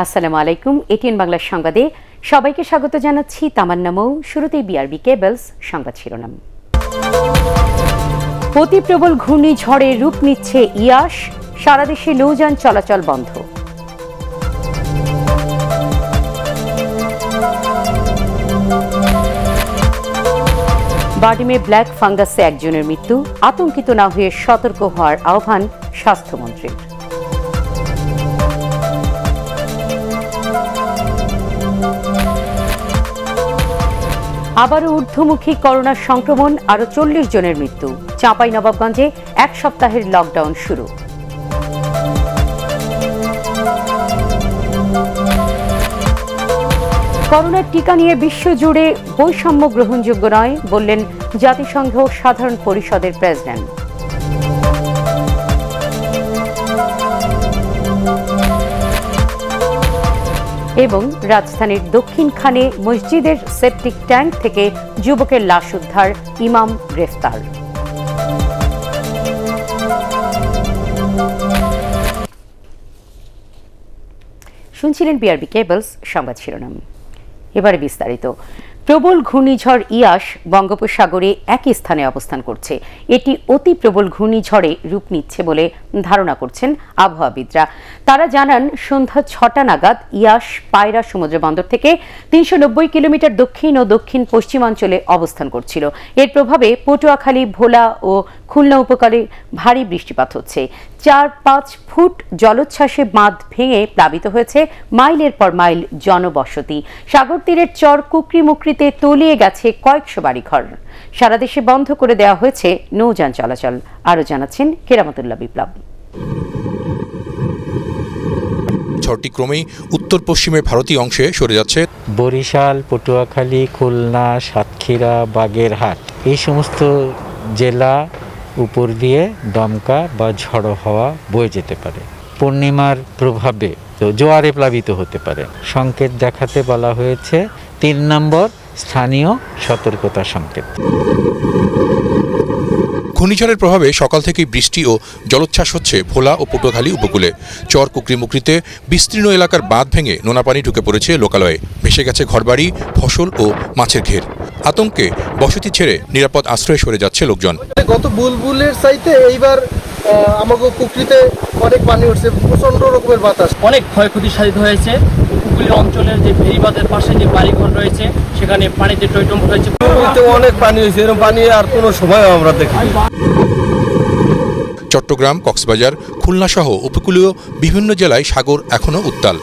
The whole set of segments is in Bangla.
আসসালামু আলাইকুম। এটিএন বাংলা সংবাদে সবাইকে স্বাগত জানাচ্ছি। তামান্না মৌ। শুরুতেই বিআরবি কেবলস সংবাদ শিরোনাম। অতি প্রবল ঘূর্ণিঝড়ে রূপ নিচ্ছে ইয়াস, সারা দেশে নৌযান চলাচল বন্ধ। বার্ডিমে ব্ল্যাক ফাঙ্গাসে একজনের মৃত্যু, আতঙ্কিত না হয়ে সতর্ক হওয়ার আহ্বান স্বাস্থ্যমন্ত্রীর। আবারও ঊর্ধ্বমুখী করোনা সংক্রমণ, আরও ৪০ জনের মৃত্যু। চাঁপাইনবাবগঞ্জে এক সপ্তাহের লকডাউন শুরু। করোনার টিকা নিয়ে বিশ্বজুড়ে বৈষম্য গ্রহণযোগ্য নয় বললেন জাতিসংঘ সাধারণ পরিষদের প্রেসিডেন্ট। এবং রাজধানীর দক্ষিণখানে মসজিদের সেপটিক ট্যাঙ্ক থেকে যুবকের লাশ উদ্ধার, ইমাম গ্রেফতার। শুনছিলেন বিআরবি কেবলস সংবাদ শিরোনাম। এবারে বিস্তারিত। প্রবল ঘূর্ণিঝড় ইয়াস বঙ্গোপসাগরে একই স্থানে অবস্থান করছে। এটি অতি প্রবল ঘূর্ণিঝড়ে রূপ নিচ্ছে বলে ধারণা করছেন আবহাওয়াবিদরা। তারা জানান, সন্ধ্যা ৬টা নাগাদ ইয়াস পায়রা সমুদ্র বন্দর থেকে ৩৯০ কিলোমিটার দক্ষিণ ও দক্ষিণ পশ্চিমাঞ্চলে অবস্থান করছিল। এর প্রভাবে পটুয়াখালী, ভোলা ও খুলনা উপকূলে ভারী বৃষ্টিপাত হচ্ছে। ৪-৫ ফুট জলোচ্ছ্বাসে বাঁধ ভেঙে প্লাবিত হয়েছে মাইলের পর মাইল জনবসতি। সাগর তীরের চর কুকরিমুকরিতে তলিয়ে গেছে কয়েকশো বাড়িঘর। সারা দেশে বন্ধ করে দেওয়া হয়েছে নৌযান চলাচল। আরও জানাচ্ছেন কেরামতুল্লাহ বিপ্লব। ঝড়টি ক্রমেই উত্তর পশ্চিমে ভারতীয় অংশে সরে যাচ্ছে। বরিশাল, পটুয়াখালী, খুলনা, সাতক্ষীরা, বাগেরহাট এই সমস্ত জেলা উপর দিয়ে দমকা বা ঝড়ো হাওয়া বয়ে যেতে পারে। পূর্ণিমার প্রভাবে তো জোয়ারে প্লাবিত হতে পারে। সংকেত দেখাতে বলা হয়েছে ৩ নম্বর স্থানীয় সতর্কতা সংকেত। ঘূর্ণিঝড়ের প্রভাবে সকাল থেকেই বৃষ্টি ও জলোচ্ছ্বাস হচ্ছে ভোলা ও পটুয়াখালী উপকূলে। চর কুকরিমুকরিতে বিস্তীর্ণ এলাকার বাঁধ ভেঙে নোনা পানি ঢুকে পড়েছে লোকালয়ে। ভেসে গেছে ঘরবাড়ি, ফসল ও মাছের ঘের। আতঙ্কে বসতি ছেড়ে নিরাপদ আশ্রয়ে সরে যাচ্ছে লোকজন। গত বুলবুলের চাইতে এইবার আমাকে কুকরিতে অনেক পানি উঠছে, প্রচন্ড রকমের বাতাস, অনেক ক্ষয়ক্ষতি সাধিত হয়েছে। উপকূলীয় অঞ্চলের যে ফেরিবাদের পাশে যে বাড়িঘর রয়েছে সেখানে পানিতে টইটম্বুর হয়েছে। অনেক পানি হয়েছে, এরকম পানি আর কোনো সময় আমরা দেখি। চট্টগ্রাম, কক্সবাজার, খুলনা সহ উপকূলীয় বিভিন্ন জেলায় সাগর এখনও উত্তাল।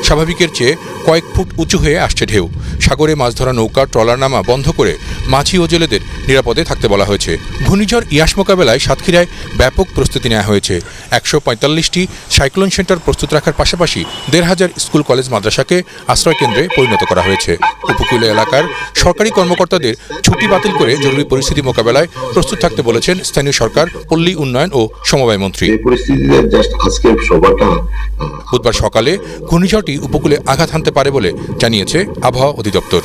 স্বাভাবিকের চেয়ে কয়েক ফুট উঁচু হয়ে আসছে ঢেউ। সাগরে মাছ ধরা নৌকা, ট্রলার নামা বন্ধ করে মাঝি ও জেলেদের নিরাপদে থাকতে বলা হয়েছে। ঘূর্ণিঝড় ইয়াস মোকাবেলায় সাতক্ষীরায় ব্যাপক প্রস্তুতি নেওয়া হয়েছে। ১৪৫টি সাইক্লোন সেন্টার প্রস্তুত রাখার পাশাপাশি ১৫০০ স্কুল, কলেজ, মাদ্রাসাকে আশ্রয়কেন্দ্রে পরিণত করা হয়েছে। উপকূলীয় এলাকার সরকারি কর্মকর্তাদের ছুটি বাতিল করে জরুরি পরিস্থিতি মোকাবেলায় প্রস্তুত থাকতে বলেছেন স্থানীয় সরকার, পল্লী উন্নয়ন ও সমবায় মন্ত্রী। বুধবার সকালে ঘূর্ণিঝড়টি উপকূলে আঘাত হানতে পারে বলে জানিয়েছে আবহাওয়া অধিদপ্তর।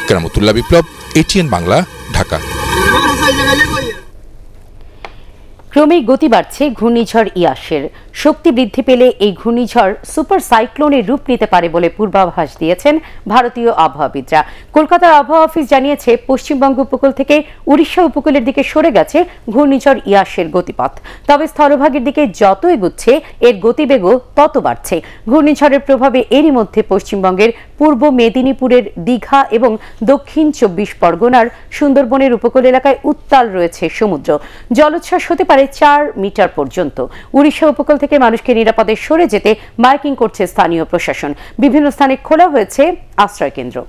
কেরামতুল্লাহ বিপ্লব, এটিএন বাংলা, ঢাকা। ক্রমেই গতি বাড়ছে ঘূর্ণিঝড় ইয়াসের। শক্তি বৃদ্ধি পেলে এই ঘূর্ণিঝড় সুপার সাইক্লোনের রূপ নিতে পারে বলে পূর্বাভাস দিয়েছেন ভারতীয় আবহাওয়াবিদরা। কলকাতার আবহাওয়া অফিস জানিয়েছে, পশ্চিমবঙ্গ উপকূল থেকে উড়িষ্যা উপকূলের দিকে সরে গেছে ঘূর্ণিঝড় ইয়াসের গতিপথ। তবে স্থলভাগের দিকে যত এগুচ্ছে এর গতিবেগও তত বাড়ছে। ঘূর্ণিঝড়ের প্রভাবে এরই মধ্যে পশ্চিমবঙ্গের পূর্ব মেদিনীপুরের দীঘা এবং দক্ষিণ ২৪ পরগনার সুন্দরবনের উপকূল এলাকায় উত্তাল রয়েছে সমুদ্র। জলোচ্ছ্বাস হতে পারে ৪ মিটার পর্যন্ত। উড়িষ্যা উপকূল থেকে মানুষকে নিরাপদে সরে যেতে মাইকিং করছে স্থানীয় প্রশাসন। বিভিন্ন স্থানে খোলা হয়েছে আশ্রয়কেন্দ্র।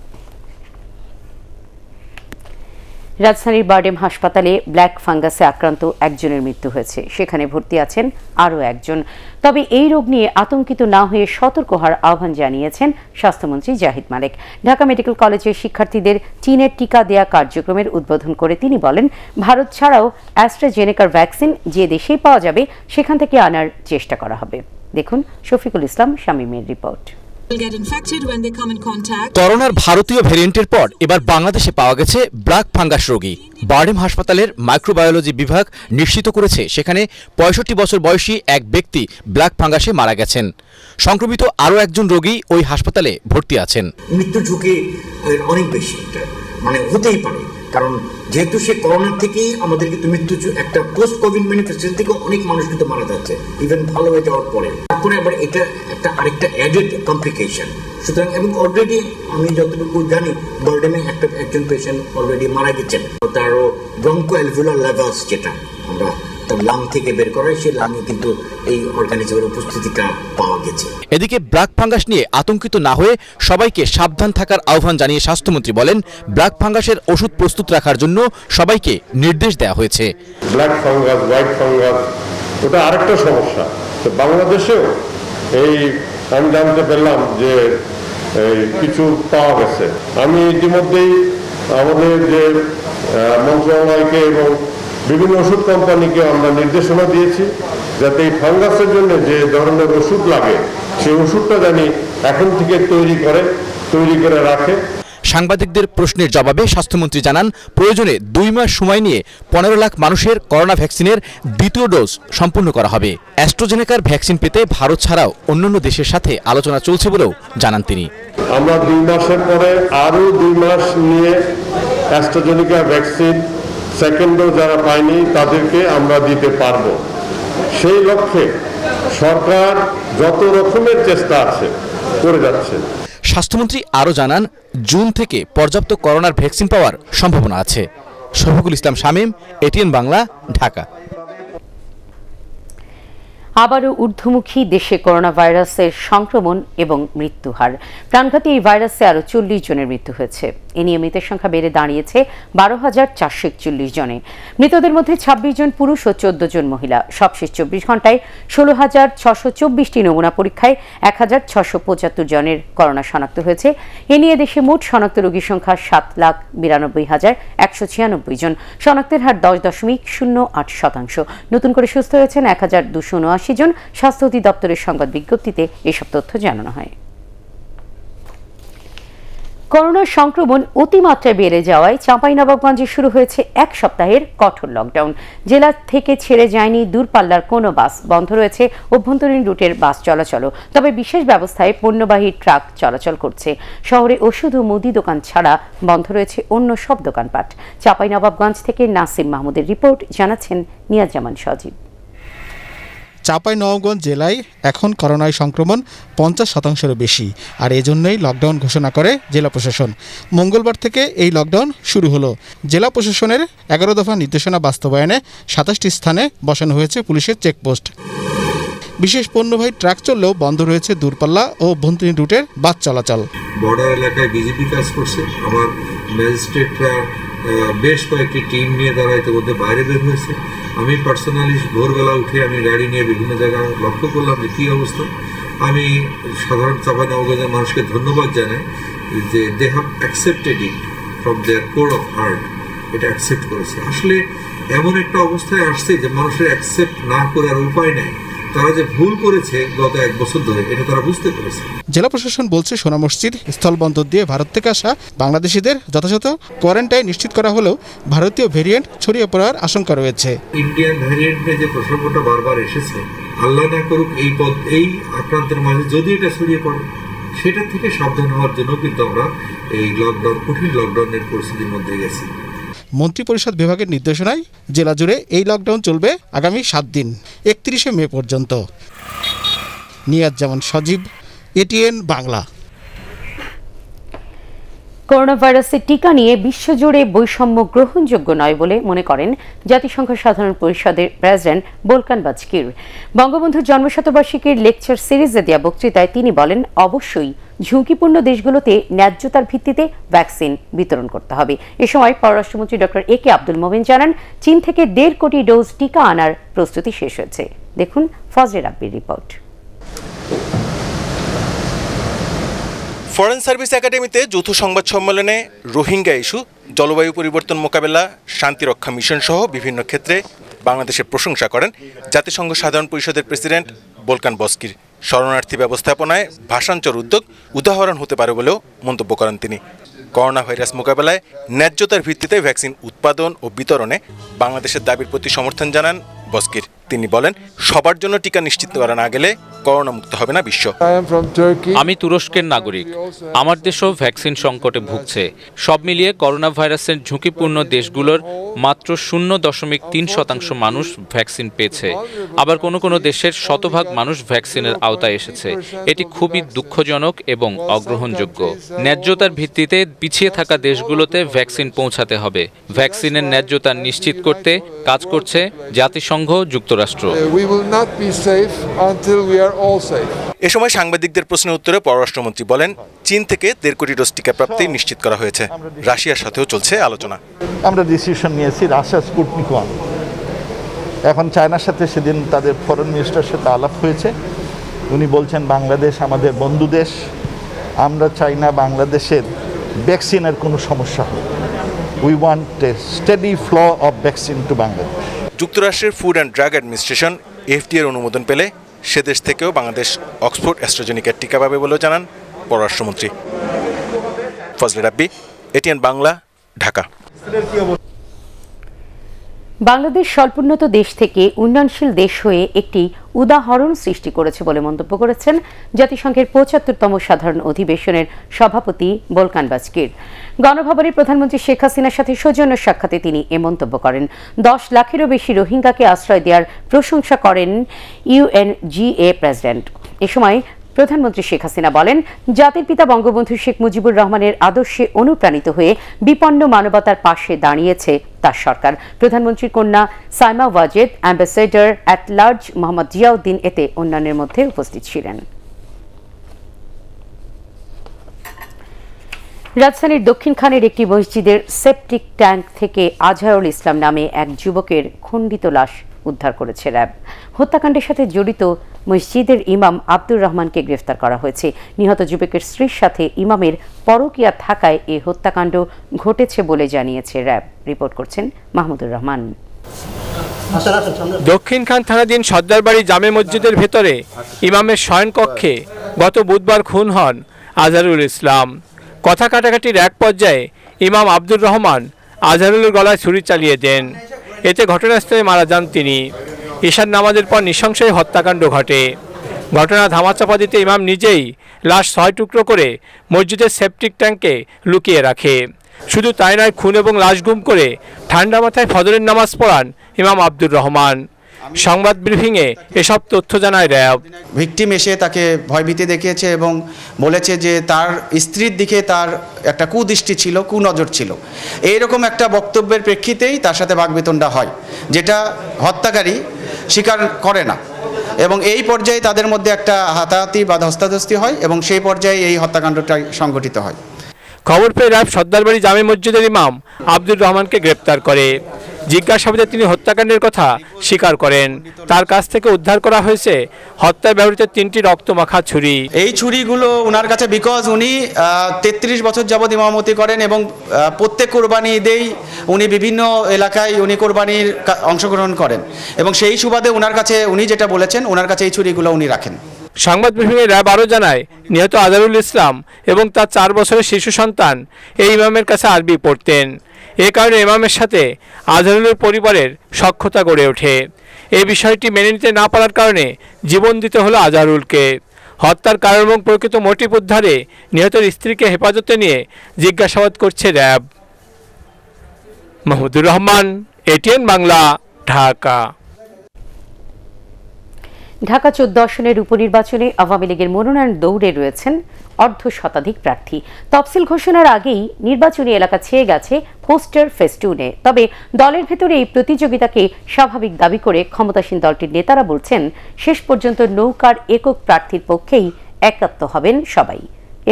রাজধানীর বারডেম হাসপাতালে ব্ল্যাক ফাঙ্গাসে আক্রান্ত একজনের মৃত্যু হয়েছে। সেখানে ভর্তি আছেন আরও একজন। তবে এই রোগ নিয়ে আতঙ্কিত না হয়ে সতর্ক হওয়ার আহ্বান জানিয়েছেন স্বাস্থ্যমন্ত্রী জাহিদ মালেক। ঢাকা মেডিকেল কলেজের শিক্ষার্থীদের চীনের টিকা দেয়া কার্যক্রমের উদ্বোধন করে তিনি বলেন, ভারত ছাড়াও অ্যাস্ট্রাজেনেকার ভ্যাকসিন যে দেশেই পাওয়া যাবে সেখান থেকে আনার চেষ্টা করা হবে। দেখুন শফিকুল ইসলাম শামীমের রিপোর্ট। করোনার ভারতীয় ভ্যারিয়েন্টের পর এবার বাংলাদেশে পাওয়া গেছে ব্ল্যাক ফাঙ্গাস রোগী। বারডেম হাসপাতালের মাইক্রোবায়োলজি বিভাগ নিশ্চিত করেছে সেখানে 65 বছর বয়সী এক ব্যক্তি ব্ল্যাক ফাঙ্গাসে মারা গেছেন। সংক্রমিত আরও একজন রোগী ওই হাসপাতালে ভর্তি আছেন। মৃত্যু ঝুঁকি অনেক বেশি, মানে হতেই পারে, কারণ যেহেতু সে করোনা থেকেই আমাদের কিন্তু মৃত্যু একটা পোস্ট কোভিড ম্যানিফেস্টেশন থেকে অনেক মানুষ কিন্তু মারা যাচ্ছে ইভেন ভালো হয়ে যাওয়ার পরে। তারপরে আবার এটা একটা আরেকটা অ্যাডেড কমপ্লিকেশন। সুতরাং এবং অলরেডি আমি যতটুকু জানি বারডেমে একজন পেশেন্ট অলরেডি মারা গেছেন। তারও ব্রঙ্কো অ্যালভিওলার লেভাস, যেটা আমরা তার লাং থেকে বের করাই, সেই লাঙে কিন্তু এই অর্গানিজমের উপস্থিতিটা পাওয়া গেছে। এদিকে ব্ল্যাক ফাঙ্গাস নিয়ে আতঙ্কিত না হয়ে সবাইকে সাবধান থাকার আহ্বান জানিয়ে স্বাস্থ্যমন্ত্রী বলেন, ব্ল্যাক ফাঙ্গাসের ওষুধ প্রস্তুত রাখার জন্য সবাইকে নির্দেশ দেওয়া হয়েছে। ব্ল্যাক ফাঙ্গাস, হোয়াইট ফাঙ্গাস, ওটা আরেকটা সমস্যা। তো বাংলাদেশেও আমি জানতে পারলাম যে কিছু পাওয়া গেছে। আমি ইতিমধ্যেই আমাদের যে মন্ত্রণালয়কে এবং বিভিন্ন ওষুধ কোম্পানিকে আমরা নির্দেশনা দিয়েছি যাতে এই ফাঙ্গাসের জন্য যে ধরনের ওষুধ লাগে সেই ওষুধটা জানি এখন থেকে তৈরি করে রাখে। সাংবাদিকদের প্রশ্নের জবাবে স্বাস্থ্যমন্ত্রী জানান, প্রয়োজনে 2 মাস সময় নিয়ে 15 লাখ মানুষের করোনা ভ্যাকসিনের দ্বিতীয় ডোজ সম্পূর্ণ করা হবে। অ্যাস্ট্রাজেনেকার ভ্যাকসিন পেতে ভারত ছাড়াও অন্যান্য দেশের সাথে আলোচনা চলছে বলেও জানান তিনি। আমরা 2 মাসের পরে আরও 2 মাস নিয়ে অ্যাস্ট্রাজেনেকা ভ্যাকসিন সেকেন্ড ডোজ যারা পায়নি তাদেরকে আমরা দিতে পারবো। সেই লক্ষ্যে সরকার যত রকমের চেষ্টা আছে করে যাচ্ছে। স্বাস্থ্যমন্ত্রী আরও জানান, জুন থেকে পর্যাপ্ত করোনার ভ্যাকসিন পাওয়ার সম্ভাবনা আছে। শফিকুল ইসলাম শামীম, এটিএন বাংলা, ঢাকা। আবারও ঊর্ধ্বমুখী দেশে করোনা ভাইরাসের সংক্রমণ এবং মৃত্যুহার। প্রাণঘাতী এই ভাইরাসে আরও 40 জনের মৃত্যু হয়েছে। এ নিয়ে মৃতের সংখ্যা বেড়ে দাঁড়িয়েছে 12,441 জনে। মৃতদের মধ্যে 26 জন পুরুষ ও 14 জন মহিলা। সবশেষ 24 ঘন্টায় 16,624টি নমুনা পরীক্ষায় 1,675 জনের করোনা শনাক্ত হয়েছে। এ নিয়ে দেশে মোট শনাক্ত রোগীর সংখ্যা 7,92,196 জন। শনাক্তের হার 10.08%। নতুন করে সুস্থ হয়েছেন 1,279 জন। স্বাস্থ্য অধিদপ্তরের সংবাদ বিজ্ঞপ্তিতে এসব তথ্য জানানো হয়। করোনা সংক্রমণ অতিমাত্রায় বেড়ে যাওয়ায় চাঁপাইনবাবগঞ্জে শুরু হয়েছে 1 সপ্তাহের কঠোর লকডাউন। জেলা থেকে ছেড়ে যায়নি দূরপাল্লার কোনো বাস। বন্ধ রয়েছে অভ্যন্তরীণ রুটের বাস চলাচলও। তবে বিশেষ ব্যবস্থায় পণ্যবাহী ট্রাক চলাচল করছে। শহরে ওষুধ ও মুদি দোকান ছাড়া বন্ধ রয়েছে অন্য সব দোকানপাট। চাঁপাইনবাবগঞ্জ থেকে নাসিম মাহমুদের রিপোর্ট, জানাচ্ছেন নিয়াজ জামান সজীব। চাঁপাইনবাবগঞ্জ জেলায় এখন করোনায় সংক্রমণ 50%-এরও বেশি, আর এজন্যই লকডাউন ঘোষণা করে জেলা প্রশাসন। মঙ্গলবার থেকে এই লকডাউন শুরু হলো। জেলা প্রশাসনের 11 দফা নির্দেশনা বাস্তবায়নে 27টি স্থানে বসানো হয়েছে পুলিশের চেকপোস্ট। বিশেষ পণ্যবাহী ট্রাক চললেও বন্ধ রয়েছে দূরপাল্লা ও অভ্যন্তরীণ রুটের বাস চলাচল। বর্ডার এলাকায় বিজেপি কাজ করছে। আমার ম্যাজিস্ট্রেটরা বেশ কয়েকটি টিম নিয়ে তারা ইতিমধ্যে বাইরে বের হয়েছে। আমি পার্সোনালি ভোরবেলা উঠে আমি গাড়ি নিয়ে বিভিন্ন জায়গায় লক্ষ্য করলাম যে কী অবস্থা। আমি সাধারণ চাঁপাইনবাবগঞ্জের মানুষকে ধন্যবাদ জানাই যে they have accepted it from their core of heart. এটা অ্যাকসেপ্ট করেছে। আসলে এমন একটা অবস্থায় আসছে যে মানুষের অ্যাকসেপ্ট না করার উপায় নাই। তারা যে ভুল করেছে গত 1 বছর ধরে, এটা তারা বুঝতে পেরেছে। জেলা প্রশাসন বলছে, সোনা মসজিদ স্থলবন্দর দিয়ে ভারত থেকে আসা বাংলাদেশিদের যথাযথ কোয়ারেন্টাইন নিশ্চিত করা হলেও ভারতীয় ভেরিয়েন্ট ছড়িয়ে পড়ার আশঙ্কা রয়েছে। ইন্ডিয়ান ভ্যারিয়েন্টে যে প্রসঙ্গটা বারবার এসেছে, আল্লাহ না করুক এই আক্রান্তের মাঝে যদি এটা ছড়িয়ে পড়ে, সেটা থেকে সাবধান হওয়ার জন্য কিন্তু আমরা এই কঠিন লকডাউনের পরিস্থিতির মধ্যে গেছি। মন্ত্রিপরিষদ বিভাগের নির্দেশনায় জেলা জুড়ে এই লকডাউন চলবে আগামী 7 দিন, 31শে মে পর্যন্ত। নিয়াজ জামান সজীব, এটিএন বাংলা। করোনা ভাইরাসের টিকা নিয়ে বিশ্বজুড়ে বৈষম্য গ্রহণযোগ্য নয় বলে মনে করেন জাতিসংঘ সাধারণ পরিষদের প্রেসিডেন্ট বোলকান বাজকির। বঙ্গবন্ধুর জন্মশতবার্ষিকীর লেকচার সিরিজে দেওয়া বক্তৃতায় তিনি বলেন, অবশ্যই ঝুঁকিপূর্ণ দেশগুলোতে ন্যায্যতার ভিত্তিতে ভ্যাকসিন বিতরণ করতে হবে। এ সময় পররাষ্ট্রমন্ত্রী ডক্টর একে আব্দুল মোমেন জানান, চীন থেকে 1.5 কোটি ডোজ টিকা আনার প্রস্তুতি শেষ হয়েছে। দেখুন ফজলে রাব্বির রিপোর্ট। ফরেন সার্ভিস একাডেমিতে যৌথ সংবাদ সম্মেলনে রোহিঙ্গা ইস্যু, জলবায়ু পরিবর্তন মোকাবেলা, শান্তিরক্ষা মিশন সহ বিভিন্ন ক্ষেত্রে বাংলাদেশের প্রশংসা করেন জাতিসংঘ সাধারণ পরিষদের প্রেসিডেন্ট বোলকান বাজকির। শরণার্থী ব্যবস্থাপনায় ভাষান্তর উদ্যোগ উদাহরণ হতে পারে বলেও মন্তব্য করেন তিনি। করোনা ভাইরাস মোকাবেলায় ন্যায্যতার ভিত্তিতে ভ্যাকসিন উৎপাদন ও বিতরণে বাংলাদেশের দাবির প্রতি সমর্থন জানান বস্কির। তিনি বলেন, সবার জন্য টিকা নিশ্চিত করা না গেলে করোনা মুক্ত হবে না বিশ্ব। আমি তুরস্কের নাগরিক, আমার দেশও ভ্যাকসিন সংকটে ভুগছে। সব মিলিয়ে করোনা ভাইরাসের ঝুঁকিপূর্ণ দেশগুলোর মাত্র 0.3% মানুষ ভ্যাকসিন পেয়েছে। আবার কোনো কোনো দেশের শতভাগ মানুষ ভ্যাকসিনের আওতায় এসেছে। এটি খুবই দুঃখজনক এবং অগ্রহণযোগ্য। ন্যায্যতার ভিত্তিতে পিছিয়ে থাকা দেশগুলোতে ভ্যাকসিন পৌঁছাতে হবে। ভ্যাকসিনের ন্যায্যতা নিশ্চিত করতে কাজ করছে জাতিসংঘ, যুক্তরাষ্ট্র। এ সময় সাংবাদিকদের প্রশ্নের উত্তরে পররাষ্ট্রমন্ত্রী বলেন, চীন থেকে 1.5 কোটি ডোজ টিকা প্রাপ্তি নিশ্চিত করা হয়েছে। রাশিয়ার সাথেও চলছে আলোচনা। আমরা ডিসিশন নিয়েছি রাশিয়া স্পুটনিক 1। এখন চায়নার সাথে সেদিন তাদের ফরেন মিনিস্টারের সাথে আলাপ হয়েছে। উনি বলছেন বাংলাদেশ আমাদের বন্ধু দেশ, আমরা চাই না বাংলাদেশের ভ্যাকসিনের কোনো সমস্যা হোক। We want a steady flow of vaccine to Bangladesh. যুক্তরাষ্ট্রের food and drug administration FDA এর অনুমোদন পেলে সে দেশ থেকেও বাংলাদেশ অক্সফোর্ড অ্যাস্ট্রাজেনিকার টিকা পাবে বলেও জানান পররাষ্ট্রমন্ত্রী। ফজলে রাব্বি, ATN বাংলা, ঢাকা। বাংলাদেশ স্বল্পোন্নত দেশ থেকে উন্নয়নশীল দেশ হয়ে একটি উদাহরণ সৃষ্টি করেছে বলে মন্তব্য করেছেন জাতিসংঘের ৭৫তম সাধারণ অধিবেশনের সভাপতি ভোলকান বাজকির। গণভবনে প্রধানমন্ত্রী শেখ হাসিনার সাথে সৌজন্য সাক্ষাতে তিনি এ মন্তব্য করেন। 10 লাখেরও বেশি রোহিঙ্গাকে আশ্রয় দেওয়ার প্রশংসা করেন UNGA প্রেসিডেন্ট। এ সময় প্রধানমন্ত্রী শেখ হাসিনা বলেন, জাতির পিতা বঙ্গবন্ধু শেখ মুজিবুর রহমানের আদর্শে অনুপ্রাণিত হয়ে বিপন্ন মানবতার পাশে দাঁড়িয়েছে তার সরকার। প্রধানমন্ত্রীর কন্যা Saima Wazed, ambassador at large Mohammad Ziauddin এতে অন্যান্যের মধ্যে উপস্থিত ছিলেন। রাজধানীর দক্ষিণখানের একটি মসজিদের সেপটিক ট্যাঙ্ক থেকে আজহারুল ইসলাম নামে এক যুবকের খণ্ডিত লাশ উদ্ধার করেছে র্যাব। হত্যাকাণ্ডের সাথে জড়িত মসজিদের ইমাম আব্দুর রহমানকে গ্রেফতার করা হয়েছে। নিহত যুবকের স্ত্রীর সাথে ইমামের পরকীয়া থাকায় এই হত্যাকাণ্ড ঘটেছে বলে জানিয়েছে র্যাব। রিপোর্ট করছেন মাহমুদুর রহমান। দক্ষিণখান থানাধীন সর্দারবাড়ি জামে মসজিদের ভেতরে ইমামের শয়নকক্ষে গত বুধবার খুন হন আজহারুল ইসলাম। কথা কাটাকাটির এক পর্যায়ে ইমাম আব্দুর রহমান আজহারুলের গলায় ছুরি চালিয়ে দেন। এতে ঘটনাস্থলে মারা যান তিনি। ঈশার নামাজের পর নৃশংস হত্যাকাণ্ড ঘটে। ঘটনা ধামাচাপা দিতে ইমাম নিজেই লাশ 6 টুকরো করে মসজিদের সেপটিক ট্যাঙ্কে লুকিয়ে রাখে। শুধু তাই নয়, খুন এবং লাশ গুম করে ঠান্ডা মাথায় ফজরের নামাজ পড়ান ইমাম আব্দুর রহমান। সংবাদ ব্রিফিংয়ে এসব তথ্য জানায় র্যাব। ভিকটিম এসে তাকে ভয়ভীতি দেখিয়েছে এবং বলেছে যে তার স্ত্রীর দিকে তার একটা কুদৃষ্টি ছিল, কুনজর ছিল। এইরকম একটা বক্তব্যের প্রেক্ষিতেই তার সাথে বাকবিতণ্ডা হয়, যেটা হত্যাকারী স্বীকার করে না, এবং এই পর্যায়ে তাদের মধ্যে একটা হাতাহাতি বা ধস্তাধস্তি হয় এবং সেই পর্যায়ে এই হত্যাকাণ্ডটা সংঘটিত হয়। খবর পেয়ে র্যাব সর্দারবাড়ি জামে মসজিদের ইমাম আব্দুর রহমানকে গ্রেপ্তার করে। জিজ্ঞাসাবাদে তিনি হত্যাকাণ্ডের কথা স্বীকার করেন। তার কাছ থেকে উদ্ধার করা হয়েছে হত্যায় ব্যবহৃত 3টি রক্তমাখা ছুরি। এই ছুরিগুলো ওনার কাছে, বিকজ উনি 33 বছর যাবৎ ইমামতি করেন এবং প্রত্যেক কোরবানি ঈদেই উনি বিভিন্ন এলাকায় উনি কোরবানির অংশগ্রহণ করেন, এবং সেই সুবাদে ওনার কাছে উনি যেটা বলেছেন ওনার কাছে এই ছুরিগুলো উনি রাখেন। সংবাদ ব্রিফিংয়ে র্যাব আরও জানায়, নিহত আজহারুল ইসলাম এবং তার 4 বছরের শিশু সন্তান এই ইমামের কাছে আরবি পড়তেন। এ কারণে ইমামের সাথে আজহারুলের পরিবারের সখ্যতা গড়ে ওঠে। এই বিষয়টি মেনে নিতে না পারার কারণে জীবন দিতে হলো আজহারুলকে। হত্যার কারণ এবং প্রকৃত মোটিভ উদ্ধারে নিহতের স্ত্রীকে হেফাজতে নিয়ে জিজ্ঞাসাবাদ করছে র্যাব। মাহমুদুর রহমান, ATN বাংলা, ঢাকা। ঢাকা 14 আসনের উপনির্বাচনে আওয়ামী লীগের মনোনয়ন দৌড়ে রয়েছেন 1/2 প্রার্থী। তফসিল ঘোষণার আগেই নির্বাচনী এলাকা ছেয়ে গেছে পোস্টার ফেস্টুনে। তবে দলের ভেতরে এই প্রতিযোগিতাকে স্বাভাবিক দাবি করে ক্ষমতাসীন দলটির নেতারা বলছেন, শেষ পর্যন্ত নৌকার একক প্রার্থীর পক্ষেই একাত্ম হবেন সবাই।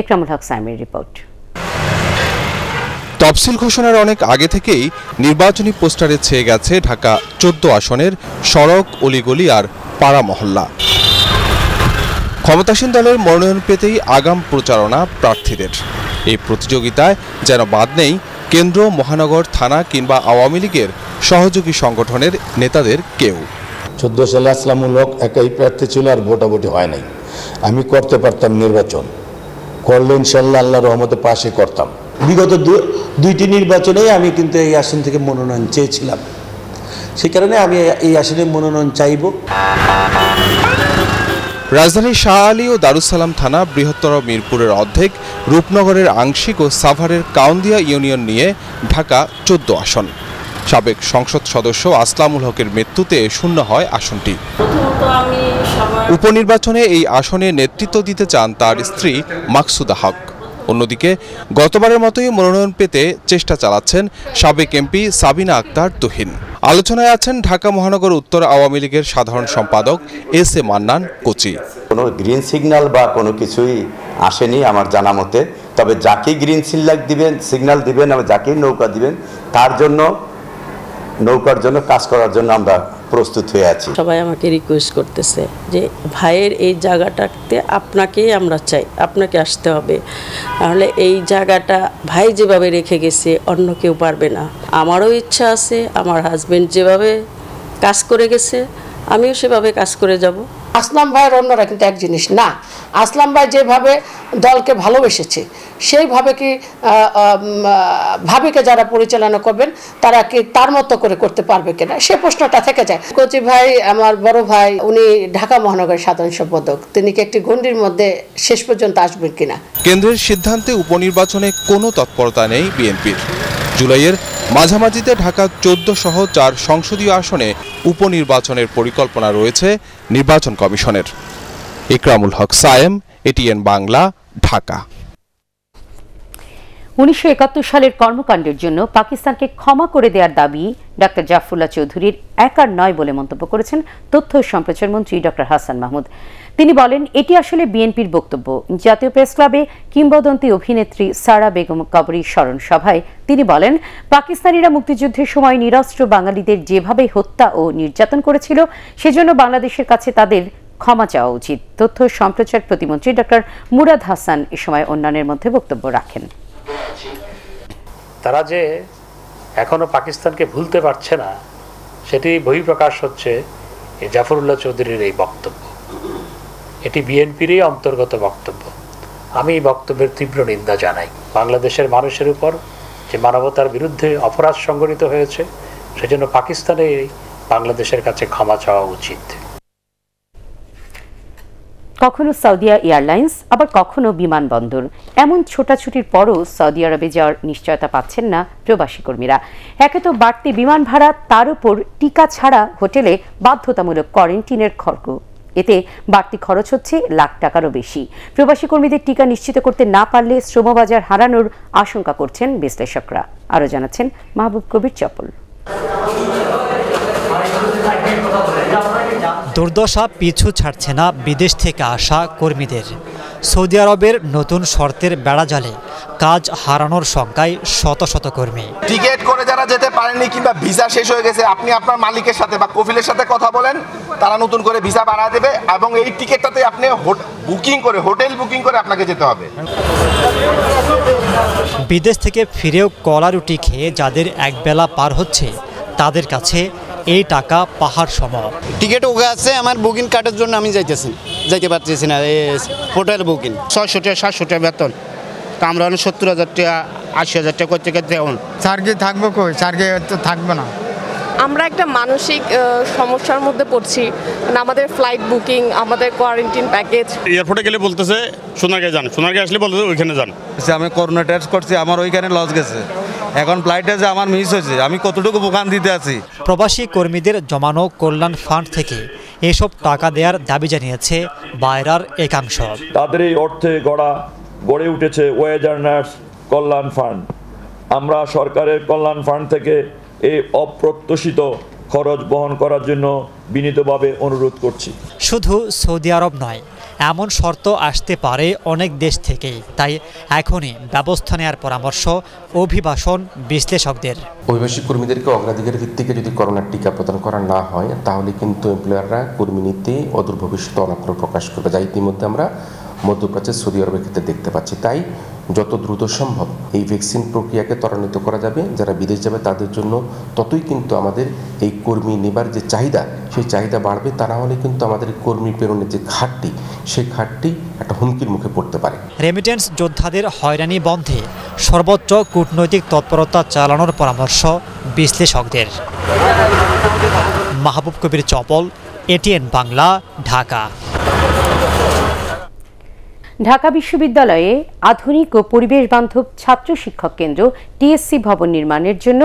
একরামুল হক সাইমের রিপোর্ট। তফসিল ঘোষণার অনেক আগে থেকেই নির্বাচনী পোস্টারে ছেয়ে গেছে ঢাকা 14 আসনের সড়ক, অলিগলি আর পাড়া মহল্লা। ক্ষমতাসীন দলের মনোনয়ন পেতেই আগাম প্রচারণা প্রার্থীদের। এই প্রতিযোগিতায় যেন বাদ নেই কেন্দ্র, মহানগর, থানা কিংবা আওয়ামী লীগের সহযোগী সংগঠনের নেতাদের কেউ। 14 সালে আসলামূলক একাই প্রার্থী ছিল আর ভোটাভুটি হয় নাই। আমি করতে পারতাম নির্বাচন, করলে ইনশাল্লাহ আল্লাহর রহমতে পাশে করতাম। বিগত দুইটি নির্বাচনেই আমি কিন্তু এই আসন থেকে মনোনয়ন চেয়েছিলাম, সেই কারণে আমি এই আসনে মনোনয়ন চাইব। রাজধানীর শাহ আলী ও দারুসালাম থানা, বৃহত্তর মিরপুরের অর্ধেক, রূপনগরের আংশিক ও সাভারের কাউন্দিয়া ইউনিয়ন নিয়ে ঢাকা 14 আসন। সাবেক সংসদ সদস্য আসলামুল হকের মৃত্যুতে শূন্য হয় আসনটি। উপনির্বাচনে এই আসনে নেতৃত্ব দিতে চান তার স্ত্রী মাকসুদা হক। অন্যদিকে গতবারের মতোই মনোনয়ন পেতে চেষ্টা চালাচ্ছেন সাবেক এমপি সাবিনা আক্তার তুহিন। আলোচনায় আছেন ঢাকা মহানগর উত্তর আওয়ামী লীগের সাধারণ সম্পাদক এস এ মান্নান কোচি। কোনো গ্রিন সিগন্যাল বা কোনো কিছুই আসেনি আমার জানা মতে, তবে যাকে গ্রিন সিগন্যাল দিবেন এবং যাকে নৌকা দিবেন তার জন্য, নৌকার জন্য কাজ করার জন্য আমরা প্রস্তুত হয়ে আছি। সবাই আমাকে রিকোয়েস্ট করতেছে যে ভাইয়ের এই জায়গাটাতে আপনাকেই আমরা চাই, আপনাকে আসতে হবে, তাহলে এই জায়গাটা ভাই যেভাবে রেখে গেছে অন্য কেউ পারবে না। আমারও ইচ্ছা আছে, আমার হাজবেন্ড যেভাবে কাজ করে গেছে আমিও সেভাবে কাজ করে যাব। আসলাম ভাইয়ের অন্যরা কিন্তু এক জিনিস না। আসলাম ভাই যেভাবে দলকে ভালোবেসেছে সেইভাবে কি ভাবিকে যারা পরিচালনা করবেন তারা কি তার মতো করে করতে পারবে কিনা, সে প্রশ্নটা থেকে যায়। কোচি ভাই আমার বড় ভাই, উনি ঢাকা মহানগরের সাধারণ সম্পাদক, তিনি কি একটি গণ্ডির মধ্যে শেষ পর্যন্ত আসবেন কিনা। কেন্দ্রের সিদ্ধান্তে উপনির্বাচনে কোনো তৎপরতা নেই বিএনপির। জুলাইয়ের মাঝামাঝিতে ঢাকা 14 সহ 4 সংসদীয় আসনে উপনির্বাচনের পরিকল্পনা রয়েছে নির্বাচন কমিশনের। ইকরামুল হক সায়েম, এটিএন বাংলা, ঢাকা। 1971 সালের কর্মকাণ্ডের জন্য পাকিস্তানকে ক্ষমা করে দেওয়ার দাবি ডক্টর জাফরুল্লাহ চৌধুরীর একার নয় বলে মন্তব্য করেছেন তথ্য ও সম্প্রচার মন্ত্রী ডক্টর হাসান মাহমুদ। তিনি বলেন, এটি আসলে বিএনপির বক্তব্য। জাতীয় প্রেস ক্লাবে কিংবদন্তি অভিনেত্রী সারা বেগম কবরীর স্মরণ সভায় তিনি বলেন, পাকিস্তানিরা মুক্তিযুদ্ধের সময় নিরস্ত্র বাঙালিদের যেভাবে হত্যা ও নির্যাতন করেছিল সেজন্য বাংলাদেশের কাছে তাদের ক্ষমা চাওয়া উচিত। তথ্য ও সম্প্রচার প্রতিমন্ত্রী ডক্টর মুরাদ হাসান এ সময় অন্যান্যের মধ্যে বক্তব্য রাখেন। তারা যে এখনো পাকিস্তানকে ভুলতে পারছে না সেটি বহিঃপ্রকাশ হচ্ছে জাফরুল্লাহ চৌধুরীর এই বক্তব্য। এটি বিএনপিরই অন্তর্গত বক্তব্য। আমি এই বক্তব্যের তীব্র নিন্দা জানাই। বাংলাদেশের মানুষের উপর যে মানবতার বিরুদ্ধে অপরাধ সংঘটিত হয়েছে সেজন্য পাকিস্তানের বাংলাদেশের কাছে ক্ষমা চাওয়া উচিত। কখনো সৌদিয়া এয়ারলাইন্স, আবার কখনো বিমানবন্দর, এমন ছোটাছুটির পরও সৌদি আরবে যাওয়ার নিশ্চয়তা পাচ্ছেন না প্রবাসী কর্মীরা। একে তো বাড়তি বিমান ভাড়া, তার উপর টিকা ছাড়া হোটেলে বাধ্যতামূলক কোয়ারেন্টিনের খরচ, এতে বাড়তি খরচ হচ্ছে লাখ টাকারও বেশি। প্রবাসী কর্মীদের টিকা নিশ্চিত করতে না পারলে শ্রমবাজার হারানোর আশঙ্কা করছেন বিশ্লেষকরা। আরও জানাচ্ছেন মাহবুব কবির চপল। দুর্দশা পিছু ছাড়ছে না বিদেশ থেকে আসা কর্মীদের। সৌদি আরবের নতুন শর্তের বেড়াজালে কাজ হারানোর শঙ্কায় শত শত কর্মী। টিকিট করে যারা যেতে পারেননি কিংবা ভিসা শেষ হয়ে গেছে, আপনি আপনার মালিকের সাথে বা কফিলের সাথে কথা বলেন, তারা নতুন করে ভিসা বাড়ায় দেবে এবং এই টিকিটটাতে আপনি বুকিং করে, হোটেল বুকিং করে আপনাকে যেতে হবে। বিদেশ থেকে ফিরেও কলা রুটি খেয়ে যাদের একবেলা পার হচ্ছে তাদের কাছে এই টাকা পাহাড় সম। টিকিট ওকে আছে, আমার বুকিং কার্ডের জন্য আমি যাইতে পারতেছি না। হোটেল বুকিং 600 টাকা 700 টাকা বেতন, তা আমরা 70,000 টাকা 80,000 টাকা করতে করতে এখন স্যারকে থাকবো কই, স্যারকে তো থাকবো না। আমরা একটা মানসিক সমস্যার মধ্যে পড়ছি। আমাদের ফ্লাইট বুকিং, আমাদের কোয়ারেন্টাইন প্যাকেজ। এয়ারপোর্টে গেলে বলতেছে সোনারগাঁয়ে যান, সোনারগাঁয়ে আসলে বলতেছে ওইখানে যান। আমি করোনা টেস্ট করছি, আমার ওইখানে লস গেছে। এখন ফ্লাইটে যে আমার মিস হয়েছে, আমি কতটুকু বোকান দিতে আছি। প্রবাসী কর্মীদের জমানো কল্যাণ ফান্ড থেকে এসব টাকা দেওয়ার দাবি জানিয়েছে বায়রার একাংশ। তাদের এই অর্থে গড়ে উঠেছে ওয়েজ আর্নার্স কল্যাণ ফান্ড। আমরা সরকারের কল্যাণ ফান্ড থেকে এই অপ্রত্যাশিত খরচ বহন করার জন্য বিনীতভাবে অনুরোধ করছি। শুধু সৌদি আরব নয়, এমন শর্ত আসতে পারে অনেক দেশ থেকেই। তাই এখনই ব্যবস্থা নেওয়ার পরামর্শ অভিবাসন বিশ্লেষকদের। অভিবাসী কর্মীদেরকে অগ্রাধিকার ভিত্তিকে যদি করোনার টিকা প্রদান করা না হয়, তাহলে কিন্তু এমপ্লয়াররা কর্মী নিতে অদূর ভবিষ্যতে অনাগ্রহ প্রকাশ করবে, যা ইতিমধ্যে আমরা মধ্যপ্রাচ্যের সৌদি আরবের ক্ষেত্রে দেখতে পাচ্ছি। তাই যত দ্রুত সম্ভব এই ভ্যাকসিন প্রক্রিয়াকে ত্বরান্বিত করা যাবে। যারা বিদেশ যাবে তাদের জন্য ততই কিন্তু আমাদের এই কর্মী নেবার যে চাহিদা, সেই চাহিদা বাড়বে। তা না হলে কিন্তু আমাদের কর্মী প্রেরণের যে ঘাটতি, সেই ঘাটতি একটা হুমকির মুখে পড়তে পারে। রেমিটেন্স যোদ্ধাদের হয়রানি বন্ধে সর্বোচ্চ কূটনৈতিক তৎপরতা চালানোর পরামর্শ বিশ্লেষকদের। মাহবুব কবির চপল, এটিএন বাংলা, ঢাকা। ঢাকা বিশ্ববিদ্যালয়ে আধুনিক ও পরিবেশ বান্ধব ছাত্র শিক্ষক কেন্দ্র টিএসসি ভবন নির্মাণের জন্য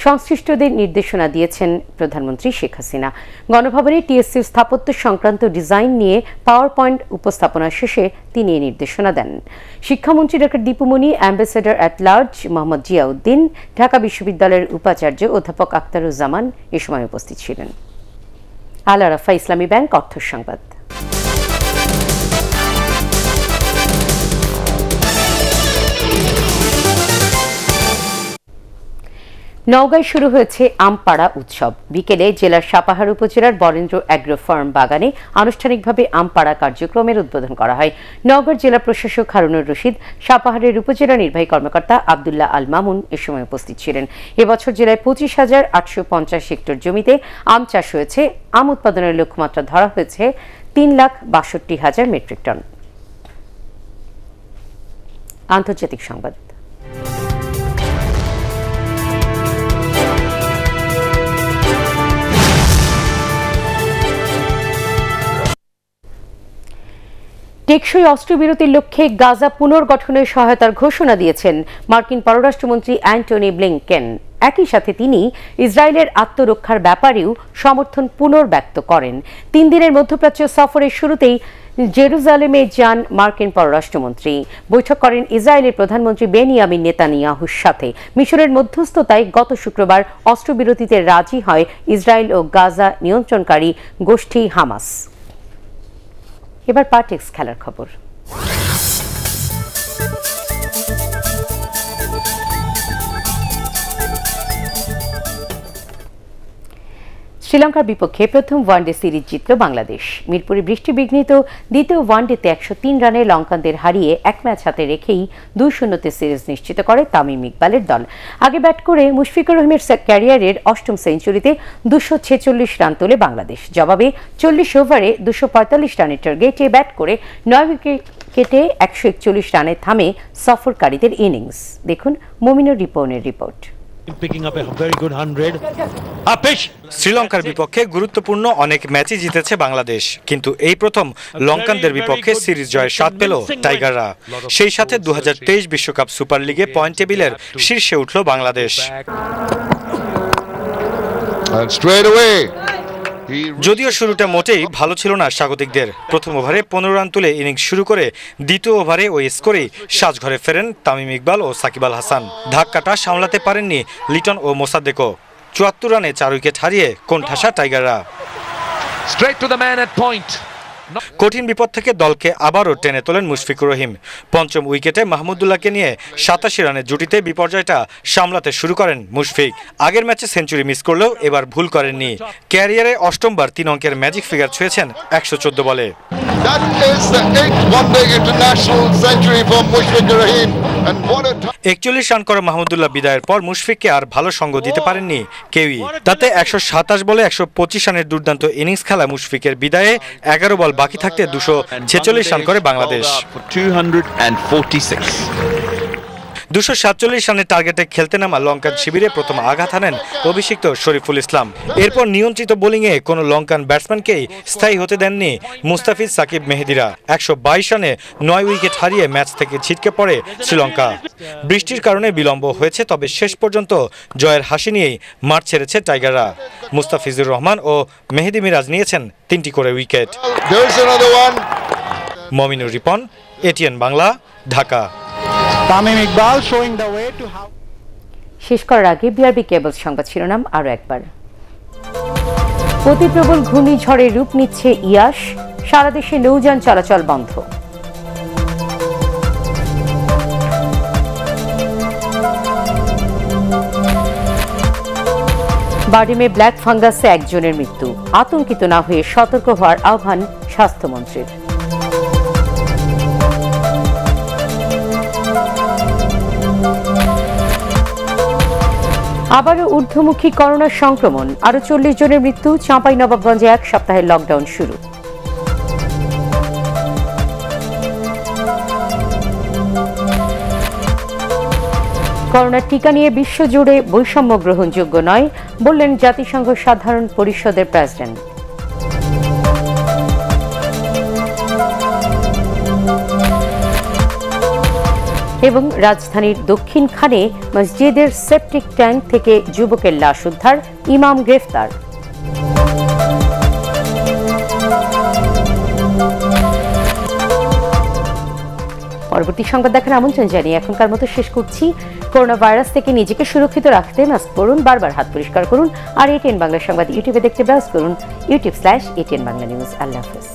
সংশ্লিষ্টদের নির্দেশনা দিয়েছেন প্রধানমন্ত্রী শেখ হাসিনা। গণভবনে টিএসসির স্থাপত্য সংক্রান্ত ডিজাইন নিয়ে পাওয়ার পয়েন্ট উপস্থাপনা শেষে তিনি এই নির্দেশনা দেন। শিক্ষামন্ত্রী doctor Dipu Moni, ambassador at large Mohammad Ziauddin, Dhaka বিশ্ববিদ্যালয়ের উপাচার্য অধ্যাপক আখতারুজ্জামান এ সময় উপস্থিত ছিলেন। আল আরাফা ইসলামী ব্যাংক অর্থ সংবাদ। নওগাঁয় শুরু হয়েছে আমপাড়া উৎসব। বিকেলে জেলার সাপাহার উপজেলার বরেন্দ্র অ্যাগ্রো ফার্ম বাগানে আনুষ্ঠানিকভাবে আমপাড়া কার্যক্রমের উদ্বোধন করা হয়। নওগাঁর জেলা প্রশাসক হারুনুর রশিদ, সাপাহারের উপজেলা নির্বাহী কর্মকর্তা আব্দুল্লাহ আল মামুন এ সময় উপস্থিত ছিলেন। এবছর জেলায় 25,850 হেক্টর জমিতে আম চাষ হয়েছে। আম উৎপাদনের লক্ষ্যমাত্রা ধরা হয়েছে 3,62,000 মেট্রিক টন। আন্তর্জাতিক সংবাদ। টেকসই অস্ত্রবিরতির লক্ষ্যে গাজা পুনর্গঠনের সহায়তার ঘোষণা দিয়েছেন মার্কিন পররাষ্ট্রমন্ত্রী অ্যান্টনি ব্লিংকেন। একই সাথে তিনি ইসরায়েলের আত্মরক্ষার ব্যাপারেও সমর্থন পুনর্ব্যক্ত করেন। 3 দিনের মধ্যপ্রাচ্য সফরের শুরুতেই জেরুজালেমে যান মার্কিন পররাষ্ট্রমন্ত্রী। বৈঠক করেন ইসরায়েলের প্রধানমন্ত্রী বেনিয়ামিন নেতানিয়াহুর সাথে। মিশরের মধ্যস্থতায় গত শুক্রবার অস্ত্রবিরতিতে রাজি হয় ইসরায়েল ও গাজা নিয়ন্ত্রণকারী গোষ্ঠী হামাস। এবার পার্টেক্স খেলার খবর। শ্রীলঙ্কার বিপক্ষে প্রথম ওয়ানডে সিরিজ জিতল বাংলাদেশ। মিরপুরে বৃষ্টিবিঘ্নিত দ্বিতীয় ওয়ানডেতে 103 রানে লঙ্কানদের হারিয়ে 1 ম্যাচ হাতে রেখেই 2-0 সিরিজ নিশ্চিত করে তামিম ইকবালের দল। আগে ব্যাট করে মুশফিকুর রহিমের ক্যারিয়ারের 8ম সেঞ্চুরিতে 246 রান তোলে বাংলাদেশ। জবাবে 40 ওভারে 245 রানের টার্গেটে ব্যাট করে 9 উইকেটে 141 রানে থামে সফরকারীদের ইনিংস। দেখুন মমিনুর রিপনের রিপোর্ট। শ্রীলঙ্কার বিপক্ষে গুরুত্বপূর্ণ অনেক ম্যাচই জিতেছে বাংলাদেশ, কিন্তু এই প্রথম লঙ্কানদের বিপক্ষে সিরিজ জয়ের স্বাদ পেল টাইগাররা। সেই সাথে 2023 বিশ্বকাপ সুপার লিগে পয়েন্ট টেবিলের শীর্ষে উঠল বাংলাদেশ। যদিও শুরুটা মোটেই ভালো ছিল না স্বাগতিকদের। প্রথম ওভারে 15 রান তুলে ইনিংস শুরু করে দ্বিতীয় ওভারে ওই স্কোরেই সাজঘরে ফেরেন তামিম ইকবাল ও সাকিব আল হাসান। ধাক্কাটা সামলাতে পারেননি লিটন ও মোসাদ্দেকও। 74 রানে 4 উইকেট হারিয়ে কোণঠাসা টাইগাররা। কঠিন বিপদ থেকে দলকে আবারও টেনে তোলেন মুশফিকুর রহিম। পঞ্চম উইকেটে মাহমুদুল্লাহকে নিয়ে 87 রানের জুটিতে বিপর্যয়টা সামলাতে শুরু করেন মুশফিক। আগের ম্যাচে সেঞ্চুরি মিস করলেও এবার ভুল করেননি। ক্যারিয়ারে 8মবার 3 অঙ্কের ম্যাজিক ফিগার ছুঁয়েছেন 114 বলে। That is the 8th one-day international century for Mushfiqur Rahim. And what a 41 run করা মাহমুদুল্লাহ বিদায়ের পর মুশফিককে আর ভালো সঙ্গ দিতে পারেননি কেউই। তাতে 127 বলে 125 রানের দুর্দান্ত ইনিংস খেলা মুশফিকের বিদায়ে 11 বল বাকি থাকতে 246 রান করে বাংলাদেশ। 247 রানের টার্গেটে খেলতে নামা লঙ্কান শিবিরে প্রথম আঘাত হানেন অভিষিক্ত শরীফুল ইসলাম। এরপর নিয়ন্ত্রিত বোলিংয়ে কোনো লঙ্কান ব্যাটসম্যানকেই স্থায়ী হতে দেননি মুস্তাফিজ সাকিব মেহেদিরা। 122 রানে 9 উইকেট হারিয়ে ম্যাচ থেকে ছিটকে পড়ে শ্রীলঙ্কা। বৃষ্টির কারণে বিলম্ব হয়েছে, তবে শেষ পর্যন্ত জয়ের হাসি নিয়েই মাঠ ছেড়েছে টাইগাররা। মুস্তাফিজুর রহমান ও মেহেদি মিরাজ নিয়েছেন 3টি করে wicket. Mominur Ripon, ATN Bangla, Dhaka. Tamim Iqbal showing the way to how শেষ করার আগে বিআরবি কেবল সংবাদ শিরোনাম আরো একবার। অতি প্রবল ঘূর্ণিঝড়ের রূপ নিচ্ছে ইয়াস, সারা দেশে নৌযান চলাচল বন্ধ। বার্ডিমে ব্ল্যাক ফাঙ্গাসে একজনের মৃত্যু, আতঙ্কিত না হয়ে সতর্ক হওয়ার আহ্বান স্বাস্থ্যমন্ত্রীর। আবারও ঊর্ধ্বমুখী করোনা সংক্রমণ, আরও 40 জনের মৃত্যু। চাঁপাইনবাবগঞ্জে 1 সপ্তাহের লকডাউন শুরু। করোনার টিকা নিয়ে বিশ্বজুড়ে বৈষম্য গ্রহণযোগ্য নয় বললেন জাতিসংঘ সাধারণ পরিষদের প্রেসিডেন্ট। এবং রাজধানীর দক্ষিণখানে মসজিদের সেপটিক ট্যাঙ্ক থেকে যুবকের লাশ উদ্ধার, ইমাম গ্রেফতার। পরবর্তী সংবাদ দেখার আমন্ত্রণ জানিয়ে এখনকার মতো শেষ করছি। করোনা ভাইরাস থেকে নিজেকে সুরক্ষিত রাখতে মাস্ক পরুন, বারবার হাত পরিষ্কার করুন, আর এটিএন বাংলা সংবাদ ইউটিউবে দেখতে ব্রাউজ করুন youtube/ATN Bangla News। আল্লাহ হাফেজ।